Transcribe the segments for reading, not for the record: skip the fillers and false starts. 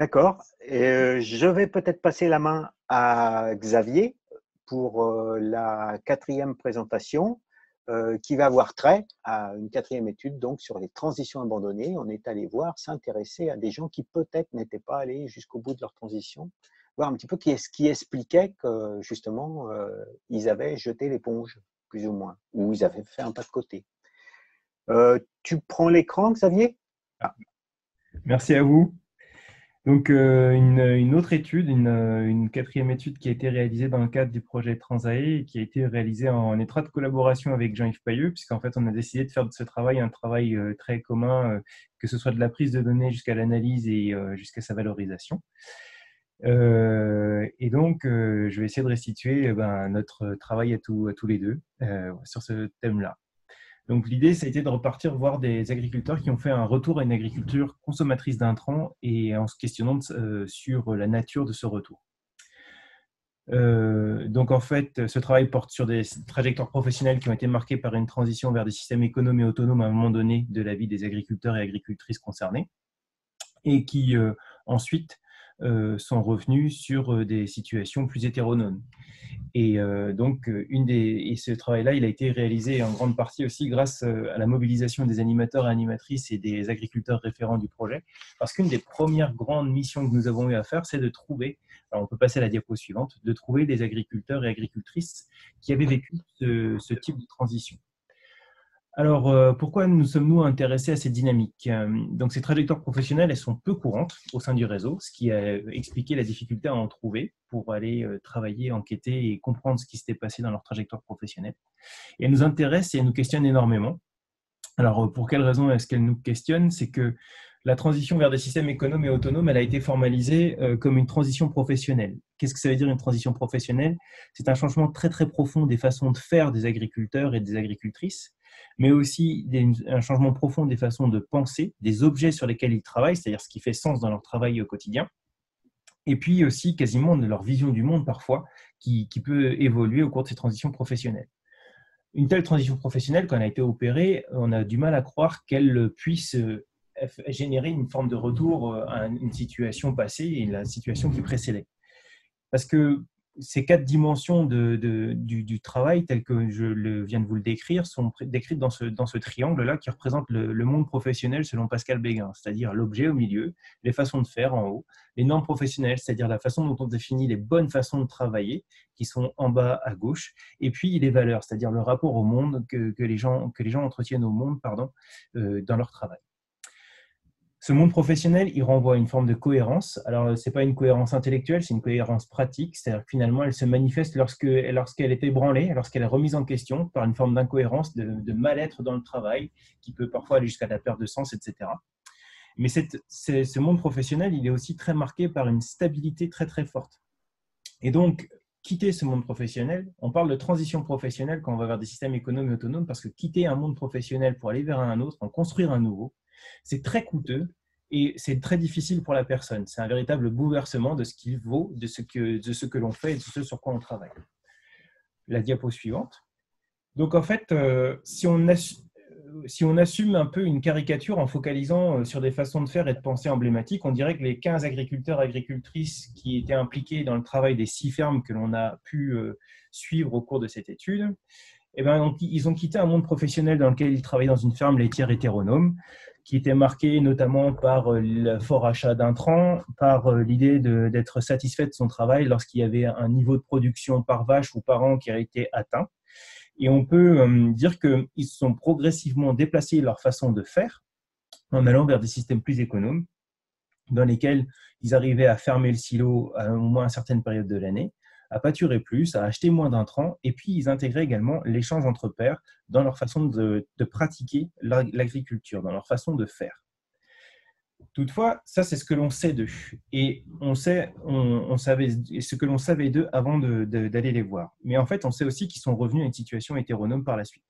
D'accord. Je vais peut-être passer la main à Xavier pour la quatrième présentation qui va avoir trait à une quatrième étude donc sur les transitions abandonnées. On est allé voir, s'intéresser à des gens qui peut-être n'étaient pas allés jusqu'au bout de leur transition, voir un petit peu ce qui expliquait que justement ils avaient jeté l'éponge, plus ou moins, ou ils avaient fait un pas de côté. Tu prends l'écran, Xavier? Ah, merci à vous. Donc, une autre étude, une quatrième étude qui a été réalisée dans le cadre du projet Transae et qui a été réalisée en étroite collaboration avec Jean-Yves Pailleux, puisqu'en fait, on a décidé de faire de ce travail un travail très commun, que ce soit de la prise de données jusqu'à l'analyse et jusqu'à sa valorisation. Et donc, je vais essayer de restituer notre travail à tous les deux sur ce thème-là. Donc l'idée, ça a été de repartir voir des agriculteurs qui ont fait un retour à une agriculture consommatrice d'intrants et en se questionnant sur la nature de ce retour. Donc en fait, ce travail porte sur des trajectoires professionnelles qui ont été marquées par une transition vers des systèmes économes et autonomes à un moment donné de la vie des agriculteurs et agricultrices concernés et qui ensuite sont revenus sur des situations plus hétéronomes. Et donc, ce travail-là, il a été réalisé en grande partie aussi grâce à la mobilisation des animateurs et animatrices et des agriculteurs référents du projet. Parce qu'une des premières grandes missions que nous avons eu à faire, c'est de trouver, alors on peut passer à la diapo suivante, de trouver des agriculteurs et agricultrices qui avaient vécu ce type de transition. Alors, pourquoi nous sommes-nous intéressés à cette dynamique? Donc, ces trajectoires professionnelles, elles sont peu courantes au sein du réseau, ce qui a expliqué la difficulté à en trouver pour aller travailler, enquêter et comprendre ce qui s'était passé dans leur trajectoire professionnelle. Et elles nous intéressent et elles nous questionnent énormément. Alors, pour quelle raison est-ce qu'elles nous questionnent? C'est que la transition vers des systèmes économes et autonomes, elle a été formalisée comme une transition professionnelle. Qu'est-ce que ça veut dire une transition professionnelle? C'est un changement très très profond des façons de faire des agriculteurs et des agricultrices, mais aussi un changement profond des façons de penser, des objets sur lesquels ils travaillent, c'est-à-dire ce qui fait sens dans leur travail au quotidien, et puis aussi quasiment de leur vision du monde parfois, qui peut évoluer au cours de ces transitions professionnelles. Une telle transition professionnelle, quand elle a été opérée, on a du mal à croire qu'elle puisse générer une forme de retour à une situation passée et la situation qui précédait. Parce que ces quatre dimensions du travail, telles que viens de vous le décrire, sont décrites dans ce triangle-là qui représente le monde professionnel selon Pascal Béguin, c'est-à-dire l'objet au milieu, les façons de faire en haut, les normes professionnelles, c'est-à-dire la façon dont on définit les bonnes façons de travailler, qui sont en bas à gauche, et puis les valeurs, c'est-à-dire le rapport au monde que les gens entretiennent au monde dans leur travail. Ce monde professionnel, il renvoie à une forme de cohérence. Alors, ce n'est pas une cohérence intellectuelle, c'est une cohérence pratique. C'est-à-dire que finalement, elle se manifeste lorsqu'elle est ébranlée, lorsqu'elle est remise en question par une forme d'incohérence, de mal-être dans le travail, qui peut parfois aller jusqu'à la perte de sens, etc. Mais ce monde professionnel, il est aussi très marqué par une stabilité très, très forte. Et donc, quitter ce monde professionnel, on parle de transition professionnelle quand on va vers des systèmes économes et autonomes, parce que quitter un monde professionnel pour aller vers un autre, en construire un nouveau, c'est très coûteux et c'est très difficile pour la personne. C'est un véritable bouleversement de ce qu'il vaut, de ce que l'on fait et de ce sur quoi on travaille. La diapo suivante. Donc en fait, si on assume un peu une caricature en focalisant sur des façons de faire et de penser emblématiques, on dirait que les 15 agriculteurs et agricultrices qui étaient impliqués dans le travail des 6 fermes que l'on a pu suivre au cours de cette étude, eh ben, ils ont quitté un monde professionnel dans lequel ils travaillaient dans une ferme laitière hétéronome, qui était marquée notamment par le fort achat d'intrants, par l'idée d'être satisfait de son travail lorsqu'il y avait un niveau de production par vache ou par an qui a été atteint. Et on peut dire qu'ils se sont progressivement déplacés leur façon de faire en allant vers des systèmes plus économes dans lesquels ils arrivaient à fermer le silo à au moins une certaine période de l'année, à pâturer plus, à acheter moins d'intrants, et puis ils intégraient également l'échange entre pairs dans leur façon de pratiquer l'agriculture, dans leur façon de faire. Toutefois, ça c'est ce que l'on sait d'eux, et on savait ce que l'on savait d'eux avant d'aller les voir. Mais en fait, on sait aussi qu'ils sont revenus à une situation hétéronome par la suite.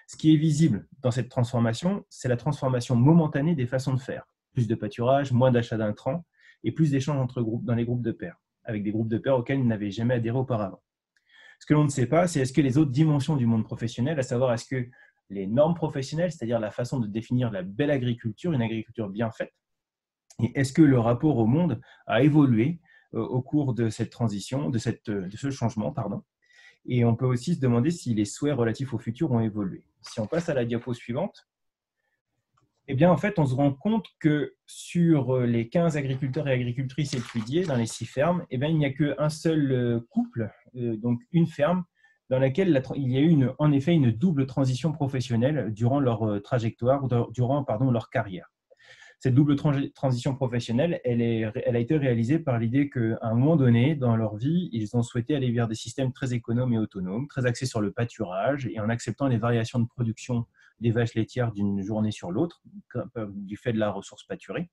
Ce qui est visible dans cette transformation, c'est la transformation momentanée des façons de faire. Plus de pâturage, moins d'achat d'intrants et plus d'échanges entre groupes dans les groupes de pairs, avec des groupes de pairs auxquels ils n'avaient jamais adhéré auparavant. Ce que l'on ne sait pas, c'est est-ce que les autres dimensions du monde professionnel, à savoir est-ce que les normes professionnelles, c'est-à-dire la façon de définir la belle agriculture, une agriculture bien faite, Et est-ce que le rapport au monde a évolué au cours de cette transition, de ce changement, pardon. Et on peut aussi se demander si les souhaits relatifs au futur ont évolué. Si on passe à la diapo suivante, eh bien, en fait, on se rend compte que sur les 15 agriculteurs et agricultrices étudiés dans les 6 fermes, eh bien, il n'y a qu'un seul couple, donc une ferme, dans laquelle il y a eu en effet une double transition professionnelle durant leur trajectoire, durant leur carrière. Cette double transition professionnelle, elle a été réalisée par l'idée qu'à un moment donné, dans leur vie, ils ont souhaité aller vers des systèmes très économes et autonomes, très axés sur le pâturage et en acceptant les variations de production des vaches laitières d'une journée sur l'autre, du fait de la ressource pâturée.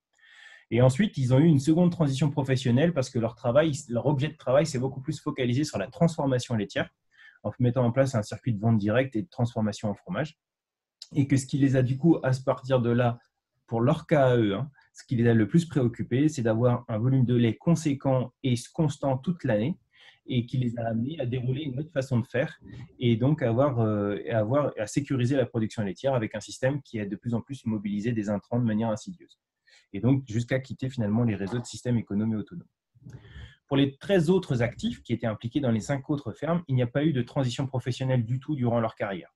Et ensuite, ils ont eu une seconde transition professionnelle parce que leur objet de travail s'est beaucoup plus focalisé sur la transformation laitière, en mettant en place un circuit de vente directe et de transformation en fromage. Et que ce qui les a du coup, à partir de là, pour leur cas à eux, ce qui les a le plus préoccupés, c'est d'avoir un volume de lait conséquent et constant toute l'année, et qui les a amenés à dérouler une autre façon de faire, et donc à sécuriser la production laitière avec un système qui a de plus en plus mobilisé des intrants de manière insidieuse. Et donc jusqu'à quitter finalement les réseaux de systèmes économes et autonomes. Pour les 13 autres actifs qui étaient impliqués dans les 5 autres fermes, il n'y a pas eu de transition professionnelle du tout durant leur carrière.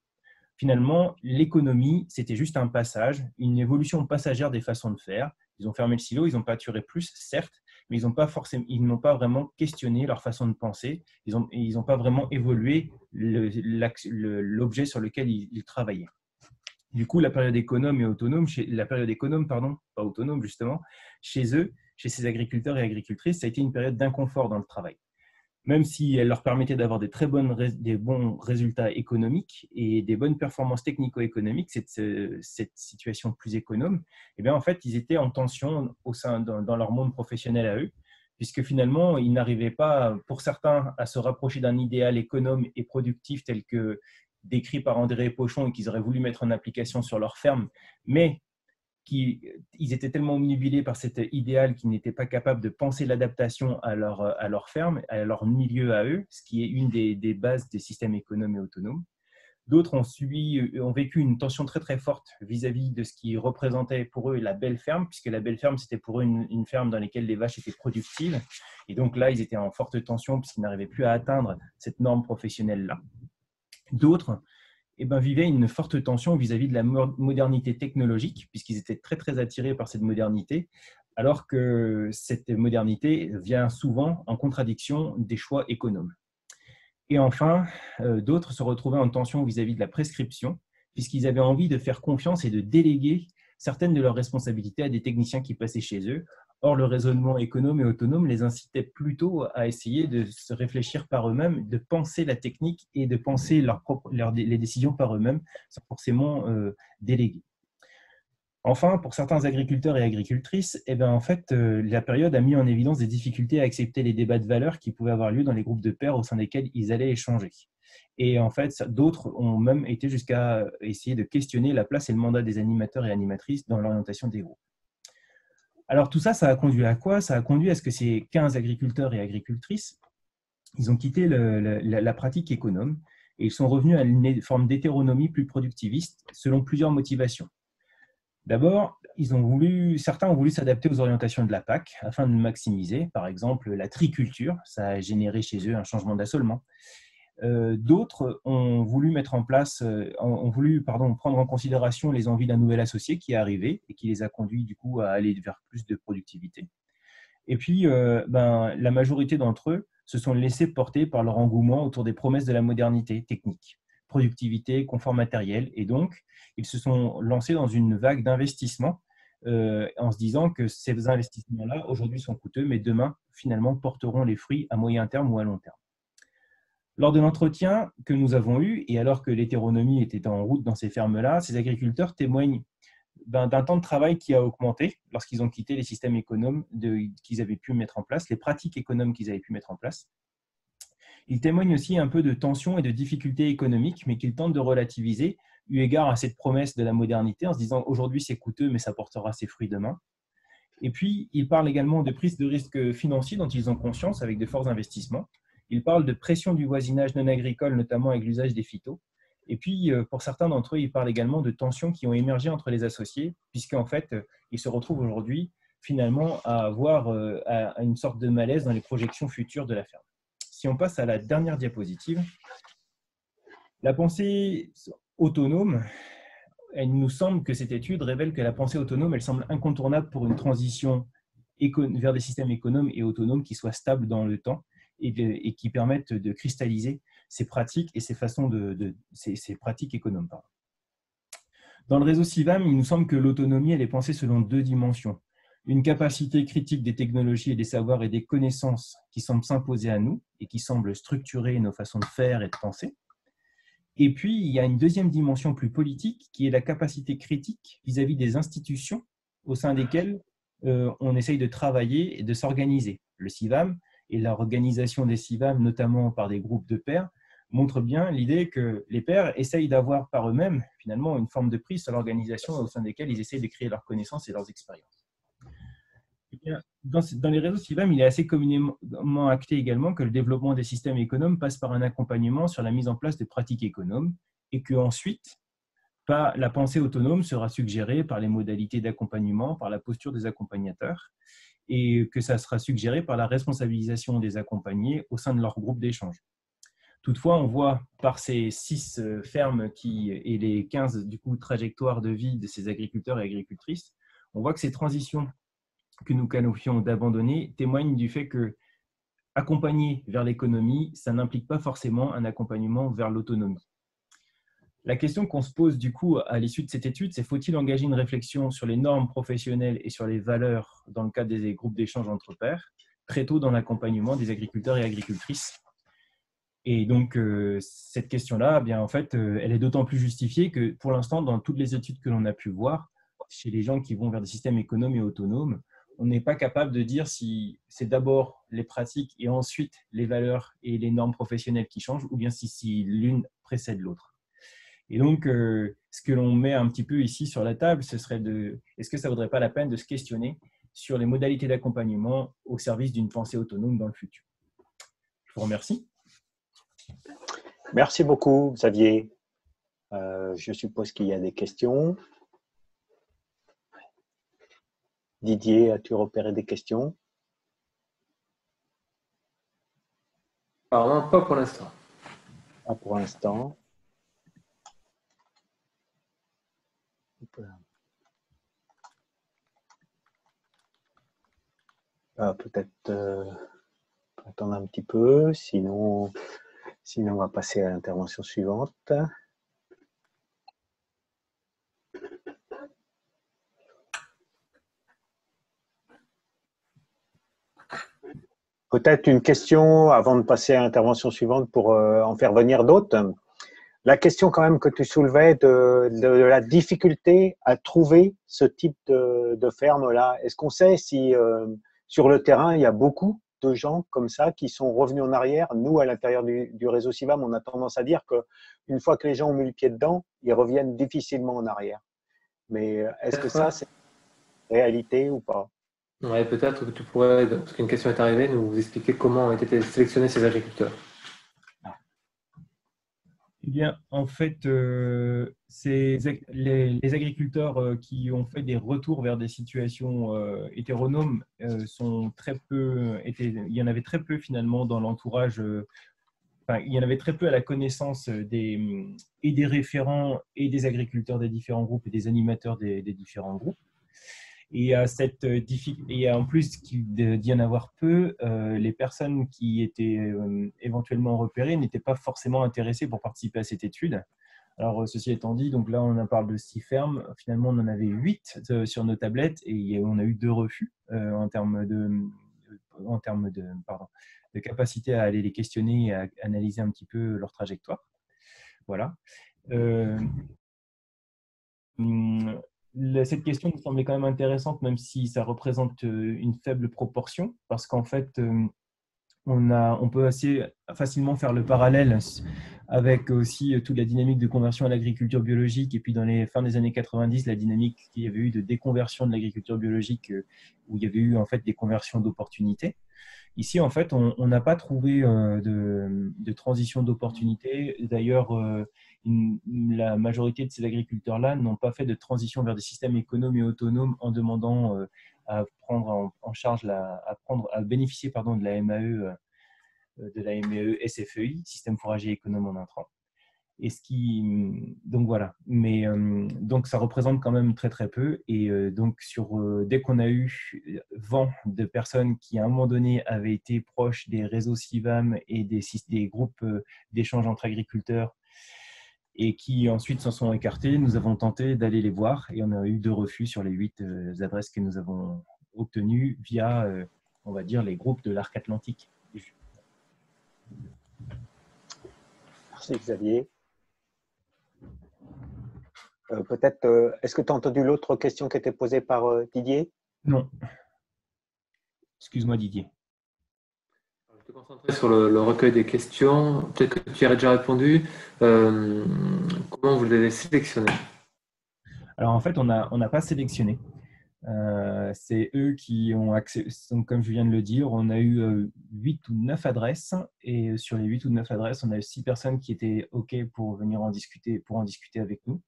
Finalement, l'économie, c'était juste un passage, une évolution passagère des façons de faire. Ils ont fermé le silo, ils ont pâturé plus, certes, mais ils n'ont pas vraiment questionné leur façon de penser. Ils n'ont pas vraiment évolué l'objet sur lequel ils travaillaient. Du coup, la période économe et autonome, pas autonome justement, chez eux, chez ces agriculteurs et agricultrices, ça a été une période d'inconfort dans le travail. Même si elle leur permettait d'avoir des bons résultats économiques et des bonnes performances technico-économiques, cette situation plus économe, eh bien, en fait, ils étaient en tension dans leur monde professionnel à eux, puisque finalement, ils n'arrivaient pas, pour certains, à se rapprocher d'un idéal économe et productif tel que décrit par André Pochon et qu'ils auraient voulu mettre en application sur leur ferme, mais ils étaient tellement omnubilés par cet idéal qu'ils n'étaient pas capables de penser l'adaptation à leur ferme, à leur milieu à eux, ce qui est une des bases des systèmes économes et autonomes. D'autres ont vécu une tension très très forte vis-à-vis de ce qui représentait pour eux la belle ferme, puisque la belle ferme, c'était pour eux une ferme dans laquelle les vaches étaient productives. Et donc là, ils étaient en forte tension puisqu'ils n'arrivaient plus à atteindre cette norme professionnelle-là. D'autres vivaient une forte tension vis-à-vis de la modernité technologique, puisqu'ils étaient très, très attirés par cette modernité, alors que cette modernité vient souvent en contradiction des choix économes. Et enfin, d'autres se retrouvaient en tension vis-à-vis de la prescription, puisqu'ils avaient envie de faire confiance et de déléguer certaines de leurs responsabilités à des techniciens qui passaient chez eux. Or, le raisonnement économe et autonome les incitait plutôt à essayer de se réfléchir par eux-mêmes, de penser la technique et de penser les décisions par eux-mêmes, sans forcément déléguer. Enfin, pour certains agriculteurs et agricultrices, la période a mis en évidence des difficultés à accepter les débats de valeurs qui pouvaient avoir lieu dans les groupes de pairs au sein desquels ils allaient échanger. Et en fait, d'autres ont même été jusqu'à essayer de questionner la place et le mandat des animateurs et animatrices dans l'orientation des groupes. Alors tout ça, ça a conduit à quoi? Ça a conduit à ce que ces 15 agriculteurs et agricultrices, ils ont quitté la pratique économe et ils sont revenus à une forme d'hétéronomie plus productiviste selon plusieurs motivations. D'abord, certains ont voulu s'adapter aux orientations de la PAC afin de maximiser, par exemple, la triculture. Ça a généré chez eux un changement d'assolement. D'autres ont voulu prendre en considération les envies d'un nouvel associé qui est arrivé et qui les a conduits du coup à aller vers plus de productivité. Et puis, la majorité d'entre eux se sont laissés porter par leur engouement autour des promesses de la modernité technique, productivité, confort matériel, et donc ils se sont lancés dans une vague d'investissement en se disant que ces investissements-là aujourd'hui sont coûteux, mais demain finalement porteront les fruits à moyen terme ou à long terme. Lors de l'entretien que nous avons eu, et alors que l'hétéronomie était en route dans ces fermes-là, ces agriculteurs témoignent d'un temps de travail qui a augmenté lorsqu'ils ont quitté les systèmes économes qu'ils avaient pu mettre en place, les pratiques économes qu'ils avaient pu mettre en place. Ils témoignent aussi un peu de tensions et de difficultés économiques, mais qu'ils tentent de relativiser, eu égard à cette promesse de la modernité, en se disant aujourd'hui c'est coûteux, mais ça portera ses fruits demain. Et puis, ils parlent également de prise de risques financiers dont ils ont conscience avec de forts investissements. Ils parlent de pression du voisinage non agricole, notamment avec l'usage des phytos. Et puis, pour certains d'entre eux, ils parlent également de tensions qui ont émergé entre les associés, puisqu'en fait, ils se retrouvent aujourd'hui finalement à avoir à une sorte de malaise dans les projections futures de la ferme. Si on passe à la dernière diapositive, la pensée autonome, il nous semble que cette étude révèle que la pensée autonome, elle semble incontournable pour une transition vers des systèmes économes et autonomes qui soient stables dans le temps et qui permettent de cristalliser ces pratiques et ces façons ces pratiques économes. Pardon. Dans le réseau CIVAM, il nous semble que l'autonomie, elle est pensée selon deux dimensions. Une capacité critique des technologies et des savoirs et des connaissances qui semblent s'imposer à nous et qui semblent structurer nos façons de faire et de penser. Et puis, il y a une deuxième dimension plus politique qui est la capacité critique vis-à-vis des institutions au sein desquelles on essaye de travailler et de s'organiser. Le CIVAM et l'organisation des CIVAM, notamment par des groupes de pairs, montre bien l'idée que les pairs essayent d'avoir par eux-mêmes, finalement, une forme de prise sur l'organisation au sein desquelles ils essayent de créer leurs connaissances et leurs expériences. Dans les réseaux CIVAM, il est assez communément acté également que le développement des systèmes économes passe par un accompagnement sur la mise en place de pratiques économes et qu'ensuite, la pensée autonome sera suggérée par les modalités d'accompagnement, par la posture des accompagnateurs et que ça sera suggéré par la responsabilisation des accompagnés au sein de leur groupe d'échange. Toutefois, on voit par ces 6 fermes et les 15 du coup, trajectoires de vie de ces agriculteurs et agricultrices, on voit que ces transitions que nous qualifions d'abandonner témoignent du fait que accompagner vers l'économie, ça n'implique pas forcément un accompagnement vers l'autonomie. La question qu'on se pose du coup à l'issue de cette étude, c'est faut-il engager une réflexion sur les normes professionnelles et sur les valeurs dans le cadre des groupes d'échange entre pairs, très tôt dans l'accompagnement des agriculteurs et agricultrices. Et donc, cette question-là, en fait, elle est d'autant plus justifiée que pour l'instant, dans toutes les études que l'on a pu voir, chez les gens qui vont vers des systèmes économes et autonomes, on n'est pas capable de dire si c'est d'abord les pratiques et ensuite les valeurs et les normes professionnelles qui changent ou bien si l'une précède l'autre. Et donc, ce que l'on met un petit peu ici sur la table, ce serait est-ce que ça ne vaudrait pas la peine de se questionner sur les modalités d'accompagnement au service d'une pensée autonome dans le futur? Je vous remercie. Merci beaucoup, Xavier. Je suppose qu'il y a des questions. Didier, as-tu repéré des questions? Apparemment, pas pour l'instant. Pas pour l'instant. Peut-être attendre un petit peu, sinon on va passer à l'intervention suivante. Peut-être une question avant de passer à l'intervention suivante pour en faire venir d'autres. La question quand même que tu soulevais de la difficulté à trouver ce type de ferme-là, est-ce qu'on sait si sur le terrain, il y a beaucoup de gens comme ça qui sont revenus en arrière? Nous, à l'intérieur du réseau CIVAM, on a tendance à dire qu'une fois que les gens ont mis le pied dedans, ils reviennent difficilement en arrière. Mais est-ce que ça, c'est une réalité ou pas? Ouais, peut-être que tu pourrais, parce qu'une question est arrivée, nous expliquer comment ont été sélectionnés ces agriculteurs. Eh bien, en fait, les agriculteurs qui ont fait des retours vers des situations hétéronomes sont très peu, il y en avait très peu finalement dans l'entourage, il y en avait très peu à la connaissance des référents et des agriculteurs des différents groupes et des animateurs des différents groupes. Et en plus d'y en avoir peu, les personnes qui étaient éventuellement repérées n'étaient pas forcément intéressées pour participer à cette étude. Alors, ceci étant dit, donc là, on en parle de 6 fermes. Finalement, on en avait 8 sur nos tablettes et on a eu 2 refus en termes de capacité à aller les questionner et à analyser un petit peu leur trajectoire. Voilà. Cette question nous semblait quand même intéressante, même si ça représente une faible proportion, parce qu'en fait, on peut assez facilement faire le parallèle avec aussi toute la dynamique de conversion à l'agriculture biologique, et puis dans les fins des années 90, la dynamique qu'il y avait eu de déconversion de l'agriculture biologique, où il y avait eu en fait des conversions d'opportunités. Ici, en fait, on n'a pas trouvé de transition d'opportunité. D'ailleurs, la majorité de ces agriculteurs-là n'ont pas fait de transition vers des systèmes économes et autonomes en demandant à prendre en charge, à bénéficier de la MAE, SFEI, système fourrager économe en intrant. Et donc voilà, mais donc ça représente quand même très très peu. Et donc dès qu'on a eu vent de personnes qui à un moment donné avaient été proches des réseaux CIVAM et des groupes d'échange entre agriculteurs et qui ensuite s'en sont écartés, nous avons tenté d'aller les voir et on a eu 2 refus sur les 8 adresses que nous avons obtenues via, on va dire, les groupes de l'arc atlantique. Merci Xavier. Peut-être, est-ce que tu as entendu l'autre question qui était posée par Didier? Non. Excuse-moi Didier. Je vais te concentrer sur le recueil des questions. Peut-être que tu y as déjà répondu. Comment vous les avez sélectionnés? Alors en fait, on n'a pas sélectionné. C'est eux qui ont accès. Donc, comme je viens de le dire, on a eu 8 ou 9 adresses et sur les 8 ou 9 adresses, on a eu 6 personnes qui étaient OK pour venir en discuter avec nous.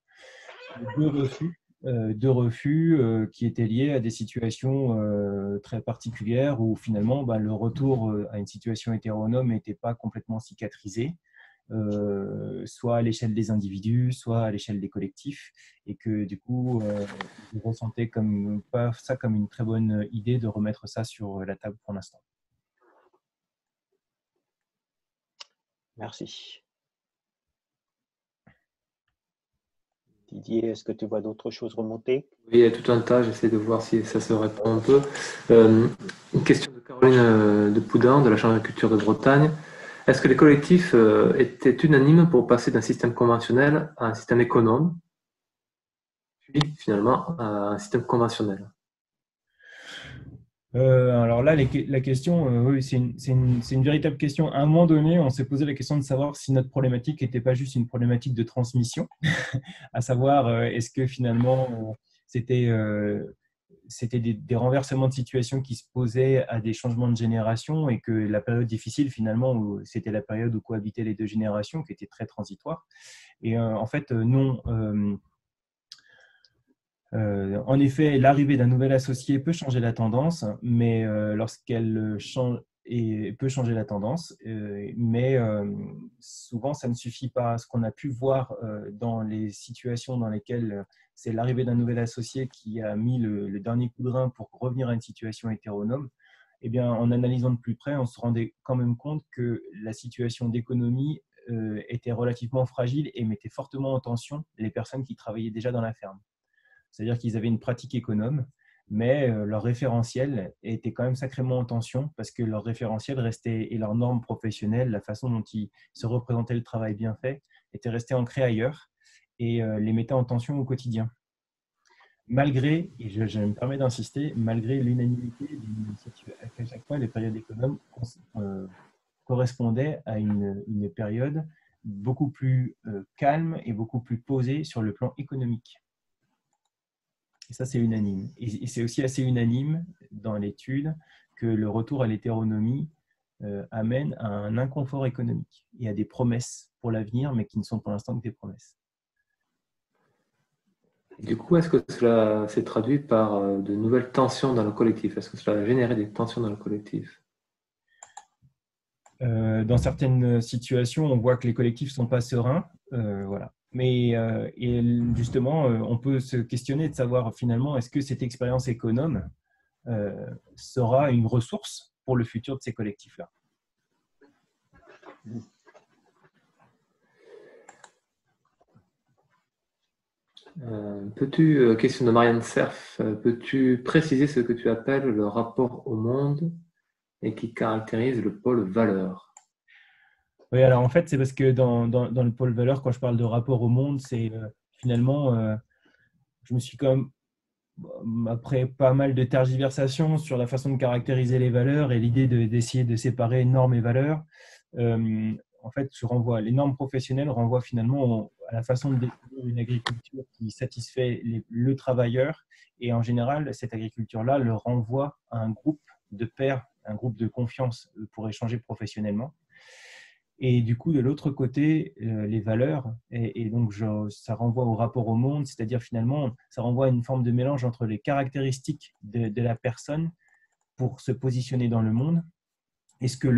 2 refus qui étaient liés à des situations très particulières où finalement le retour à une situation hétéronome n'était pas complètement cicatrisé, soit à l'échelle des individus, soit à l'échelle des collectifs, et que du coup, je ressentais pas ça comme une très bonne idée de remettre ça sur la table pour l'instant. Merci. Didier, est-ce que tu vois d'autres choses remonter? Oui, il y a tout un tas, j'essaie de voir si ça se répond un peu. Une question de Caroline de Poudin, de la Chambre d'agriculture de Bretagne. Est-ce que les collectifs étaient unanimes pour passer d'un système conventionnel à un système économe, puis finalement à un système conventionnel? Alors là, la question, oui, c'est une véritable question. À un moment donné, on s'est posé la question de savoir si notre problématique n'était pas juste une problématique de transmission, à savoir, est-ce que finalement, c'était des renversements de situation qui se posaient à des changements de génération et que la période difficile, finalement, c'était la période où cohabitaient les 2 générations, qui était très transitoire. Et en fait, non. En effet, l'arrivée d'un nouvel associé peut changer la tendance, mais lorsqu'elle change et peut changer la tendance, mais souvent ça ne suffit pas. Ce qu'on a pu voir dans les situations dans lesquelles c'est l'arrivée d'un nouvel associé qui a mis le dernier coup de rein pour revenir à une situation hétéronome, eh bien, en analysant de plus près, on se rendait quand même compte que la situation d'économie était relativement fragile et mettait fortement en tension les personnes qui travaillaient déjà dans la ferme. C'est-à-dire qu'ils avaient une pratique économe, mais leur référentiel était quand même sacrément en tension parce que leur référentiel restait et leurs normes professionnelles, la façon dont ils se représentaient le travail bien fait, était resté ancré ailleurs et les mettait en tension au quotidien. Malgré, et je me permets d'insister, malgré l'unanimité, à chaque fois les périodes économes correspondaient à une période beaucoup plus calme et beaucoup plus posée sur le plan économique. Et ça, c'est unanime. Et c'est aussi assez unanime dans l'étude que le retour à l'hétéronomie amène à un inconfort économique et à des promesses pour l'avenir, mais qui ne sont pour l'instant que des promesses. Du coup, est-ce que cela s'est traduit par de nouvelles tensions dans le collectif? Est-ce que cela a généré des tensions dans le collectif? Dans certaines situations, on voit que les collectifs ne sont pas sereins. Voilà. Mais et justement, on peut se questionner de savoir finalement, est-ce que cette expérience économe sera une ressource pour le futur de ces collectifs-là? Question de Marianne Cerf, peux-tu préciser ce que tu appelles le rapport au monde et qui caractérise le pôle valeur? Oui, alors en fait, c'est parce que dans le pôle valeur, quand je parle de rapport au monde, c'est finalement, je me suis quand même, après pas mal de tergiversations sur la façon de caractériser les valeurs et l'idée d'essayer de séparer normes et valeurs, en fait, les normes professionnelles renvoient finalement à la façon de définir une agriculture qui satisfait le travailleur. Et en général, cette agriculture-là le renvoie à un groupe de pairs, un groupe de confiance pour échanger professionnellement. Et du coup, de l'autre côté, les valeurs, et donc ça renvoie au rapport au monde, c'est-à-dire finalement, ça renvoie à une forme de mélange entre les caractéristiques de la personne pour se positionner dans le monde. Est-ce que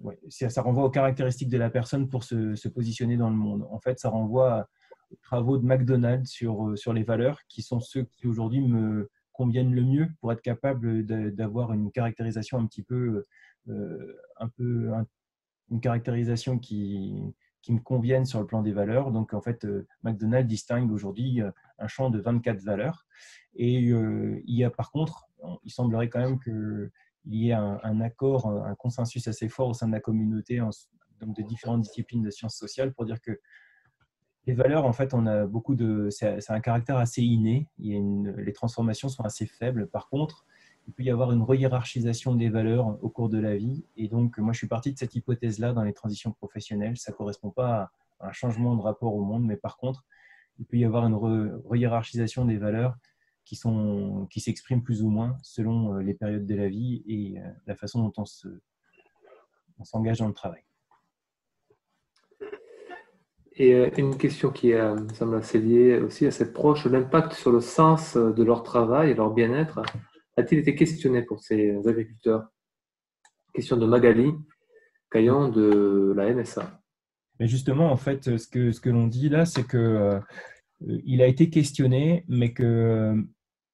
ouais, ça renvoie aux caractéristiques de la personne pour se positionner dans le monde. En fait, ça renvoie aux travaux de McDonald's sur les valeurs, qui sont ceux qui aujourd'hui me conviennent le mieux pour être capable d'avoir une caractérisation une caractérisation qui me convienne sur le plan des valeurs. Donc, en fait, McDonald's distingue aujourd'hui un champ de 24 valeurs. Et il y a par contre, il semblerait quand même qu'il y ait un accord, un consensus assez fort au sein de la communauté, donc de différentes disciplines de sciences sociales, pour dire que les valeurs, en fait, on a beaucoup c'est un caractère assez inné. Les transformations sont assez faibles. Par contre, il peut y avoir une rehiérarchisation des valeurs au cours de la vie. Et donc, moi, je suis parti de cette hypothèse-là dans les transitions professionnelles. Ça ne correspond pas à un changement de rapport au monde, mais par contre, il peut y avoir une rehiérarchisation des valeurs qui s'expriment plus ou moins selon les périodes de la vie et la façon dont on s'engage dans le travail. Et une question qui me semble assez liée aussi, assez proche, l'impact sur le sens de leur travail et leur bien-être a-t-il été questionné pour ces agriculteurs? Question de Magali Caillon de la MSA. Mais justement, en fait, ce que l'on dit là, c'est que il a été questionné, mais que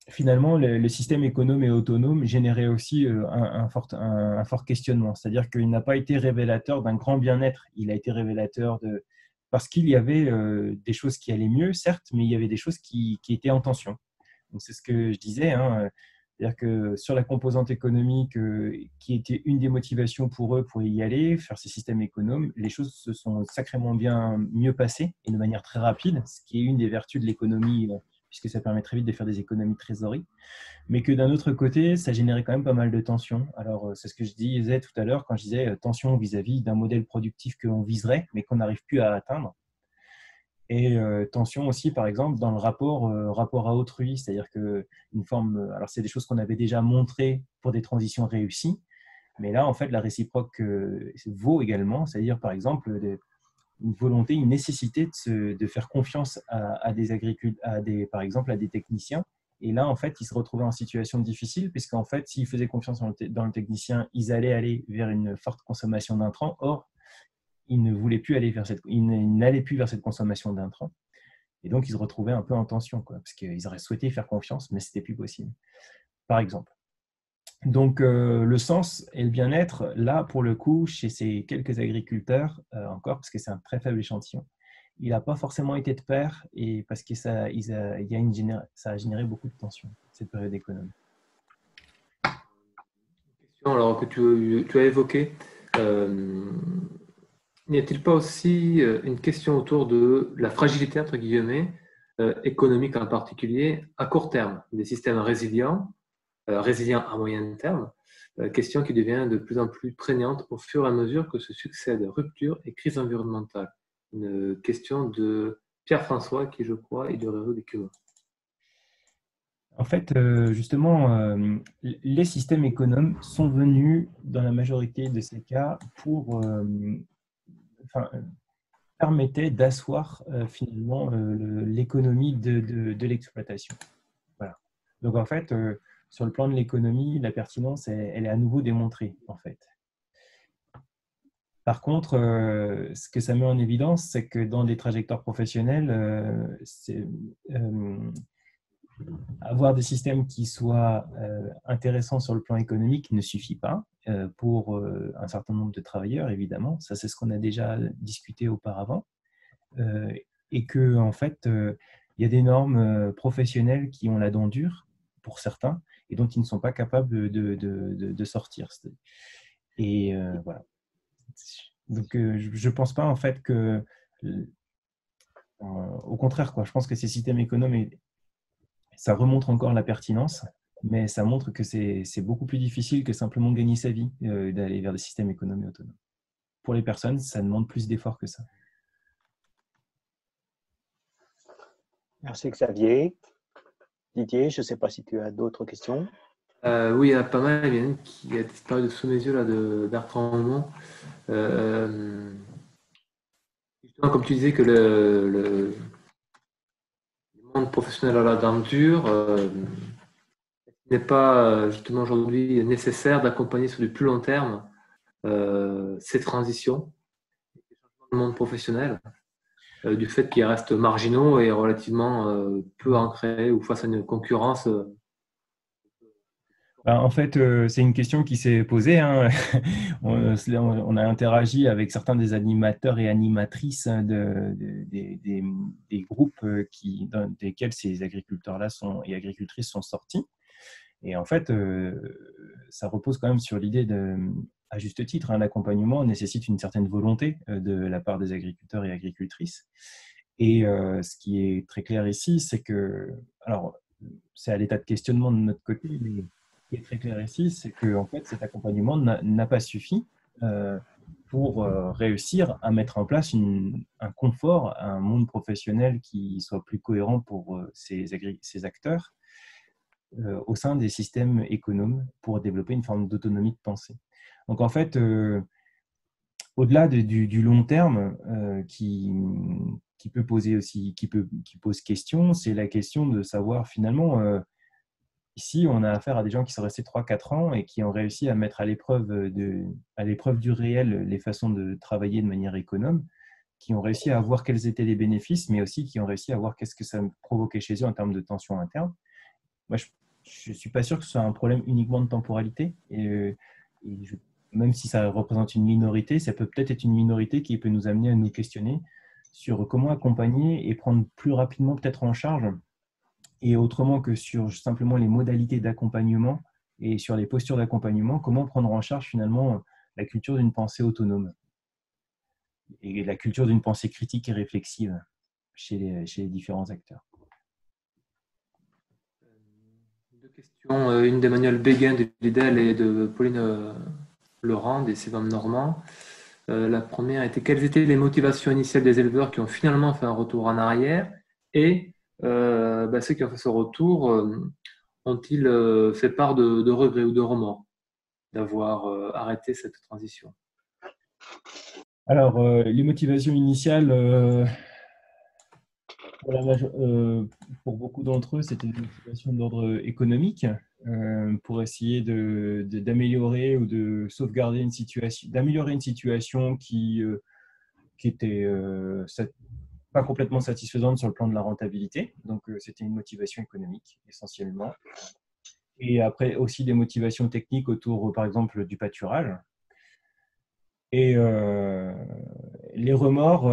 finalement, le système économe et autonome générait aussi un fort questionnement. C'est-à-dire qu'il n'a pas été révélateur d'un grand bien-être. Il a été révélateur parce qu'il y avait des choses qui allaient mieux, certes, mais il y avait des choses qui étaient en tension. Donc, c'est ce que je disais, hein. C'est-à-dire que sur la composante économique, qui était une des motivations pour eux pour y aller, faire ces systèmes économes, les choses se sont sacrément bien mieux passées et de manière très rapide, ce qui est une des vertus de l'économie, puisque ça permet très vite de faire des économies de trésorerie. Mais que d'un autre côté, ça générait quand même pas mal de tensions. Alors, c'est ce que je disais tout à l'heure quand je disais tension vis-à-vis d'un modèle productif que l'on viserait, mais qu'on n'arrive plus à atteindre. Et tension aussi, par exemple, dans le rapport à autrui, c'est-à-dire qu'une forme, alors c'est des choses qu'on avait déjà montrées pour des transitions réussies, mais là, en fait, la réciproque vaut également, c'est-à-dire, par exemple, une volonté, une nécessité de faire confiance à des agriculteurs, par exemple, à des techniciens. Et là, en fait, ils se retrouvaient en situation difficile, puisqu'en fait, s'ils faisaient confiance dans le technicien, ils allaient aller vers une forte consommation d'intrants. Or, ils ne voulaient plus aller ils n'allaient plus vers cette consommation d'intrants. Et donc, ils se retrouvaient un peu en tension, parce qu'ils auraient souhaité faire confiance, mais ce n'était plus possible, par exemple. Donc, le sens et le bien-être, là, pour le coup, chez ces quelques agriculteurs, encore, parce que c'est un très faible échantillon, il n'a pas forcément été de pair, et parce que ça a généré beaucoup de tensions, cette période économique. Alors que tu as évoqué, n'y a-t-il pas aussi une question autour de la fragilité, entre guillemets, économique en particulier, à court terme, des systèmes résilients à moyen terme, question qui devient de plus en plus prégnante au fur et à mesure que se succèdent ruptures et crises environnementales. Une question de Pierre-François qui, je crois, est du réseau des Cubains. En fait, justement, les systèmes économes sont venus, dans la majorité de ces cas, permettaient d'asseoir finalement l'économie de l'exploitation. Voilà. Donc, en fait, sur le plan de l'économie, la pertinence, elle est à nouveau démontrée, en fait. Par contre, ce que ça met en évidence, c'est que dans des trajectoires professionnelles, avoir des systèmes qui soient intéressants sur le plan économique ne suffit pas pour un certain nombre de travailleurs, évidemment. Ça, c'est ce qu'on a déjà discuté auparavant. Et que, en fait, il y a des normes professionnelles qui ont la dent dure, pour certains, et dont ils ne sont pas capables de sortir. Et voilà. Donc, je ne pense pas, en fait, que... au contraire, quoi, je pense que ces systèmes économiques, ça remontre encore la pertinence, mais ça montre que c'est beaucoup plus difficile que simplement gagner sa vie d'aller vers des systèmes économiques autonomes. Pour les personnes, ça demande plus d'efforts que ça. Merci Xavier. Didier, je ne sais pas si tu as d'autres questions. Oui, il y a pas mal. Il y en a une qui a disparu de sous mes yeux là, de Bertrand Aumont. Justement, comme tu disais que le monde professionnel a la dent dure, il n'est pas justement aujourd'hui nécessaire d'accompagner sur du plus long terme ces transitions du monde professionnel, du fait qu'ils restent marginaux et relativement peu ancrés ou face à une concurrence. Ben, en fait, c'est une question qui s'est posée, hein. On a interagi avec certains des animateurs et animatrices, hein, des groupes dans desquels ces agriculteurs-là et agricultrices sont sortis. Et en fait, ça repose quand même sur l'idée à juste titre, hein, l'accompagnement nécessite une certaine volonté de la part des agriculteurs et agricultrices. Et ce qui est très clair ici, c'est que, alors, c'est à l'état de questionnement de notre côté, mais ce qui est très clair ici, c'est que en fait, cet accompagnement n'a pas suffi pour réussir à mettre en place un confort, un monde professionnel qui soit plus cohérent pour ces acteurs au sein des systèmes économes pour développer une forme d'autonomie de pensée. Donc en fait, au-delà du long terme qui peut poser aussi, qui pose question, c'est la question de savoir finalement, ici on a affaire à des gens qui sont restés 3-4 ans et qui ont réussi à mettre à l'épreuve du réel les façons de travailler de manière économe, qui ont réussi à voir quels étaient les bénéfices, mais aussi qui ont réussi à voir qu'est-ce que ça provoquait chez eux en termes de tension interne. Moi, je ne suis pas sûr que ce soit un problème uniquement de temporalité. Même si ça représente une minorité, ça peut peut-être être une minorité qui peut nous amener à nous questionner sur comment accompagner et prendre plus rapidement peut-être en charge, et autrement que sur simplement les modalités d'accompagnement et sur les postures d'accompagnement, comment prendre en charge finalement la culture d'une pensée autonome et la culture d'une pensée critique et réflexive chez les différents acteurs. Deux questions, une d'Emmanuel Béguin de Lidl et de Pauline Laurent des CEVAM Normand. La première était: quelles étaient les motivations initiales des éleveurs qui ont finalement fait un retour en arrière, et ceux qui ont fait ce retour ont-ils fait part de regrets ou de remords d'avoir arrêté cette transition? Alors, les motivations initiales, pour beaucoup d'entre eux, c'était une motivation d'ordre économique, pour essayer d'améliorer ou de sauvegarder une situation, d'améliorer une situation qui était pas complètement satisfaisante sur le plan de la rentabilité. Donc, c'était une motivation économique essentiellement. Et après aussi des motivations techniques autour, par exemple, du pâturage. Et les remords,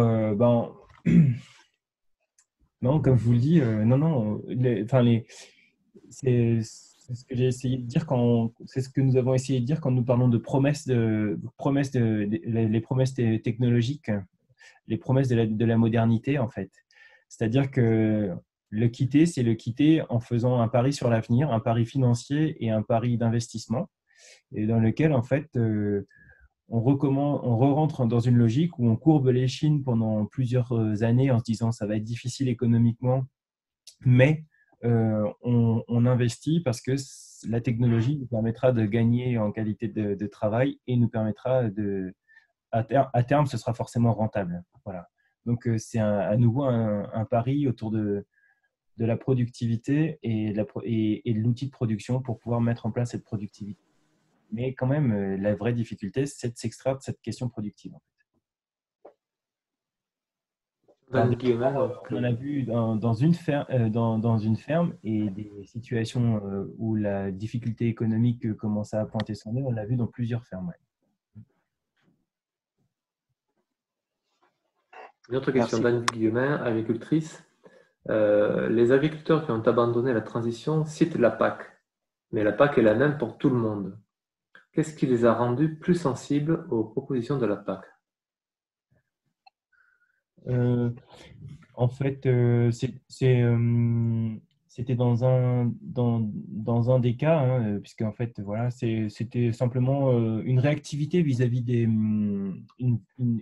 non, comme je vous le dis, non. C'est ce que j'ai essayé de dire c'est ce que nous avons essayé de dire quand nous parlons de les promesses technologiques, les promesses de la modernité, en fait. C'est-à-dire que c'est le quitter en faisant un pari sur l'avenir, un pari financier et un pari d'investissement, et dans lequel, en fait, on re-rentre dans une logique où on courbe les chines pendant plusieurs années en se disant ça va être difficile économiquement, mais on investit parce que la technologie nous permettra de gagner en qualité de travail et nous permettra à terme, ce sera forcément rentable. Voilà. Donc, c'est à nouveau un pari autour de la productivité et de l'outil de production pour pouvoir mettre en place cette productivité. Mais quand même, la vraie difficulté, c'est de s'extraire de cette question productive. Alors, on en a vu dans une ferme et des situations où la difficulté économique commence à pointer son nez, on l'a vu dans plusieurs fermes. Ouais. Une autre question d'Anne Guillemin, agricultrice. Les agriculteurs qui ont abandonné la transition citent la PAC, mais la PAC est la même pour tout le monde. Qu'est-ce qui les a rendus plus sensibles aux propositions de la PAC? En fait, c'était dans un des cas, hein, puisque en fait, voilà, c'était simplement une réactivité vis-à-vis une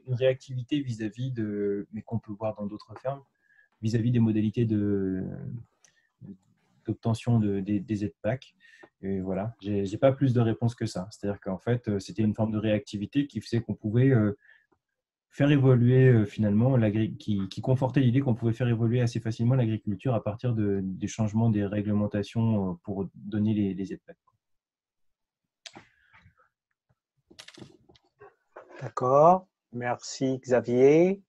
réactivité vis-à-vis mais qu'on peut voir dans d'autres fermes, vis-à-vis des modalités d'obtention des aides PAC. Et voilà, j'ai pas plus de réponses que ça. C'est-à-dire qu'en fait, c'était une forme de réactivité qui faisait qu'on pouvait faire évoluer finalement, qui confortait l'idée qu'on pouvait faire évoluer assez facilement l'agriculture à partir des changements des réglementations pour donner les aides PAC. D'accord, merci Xavier.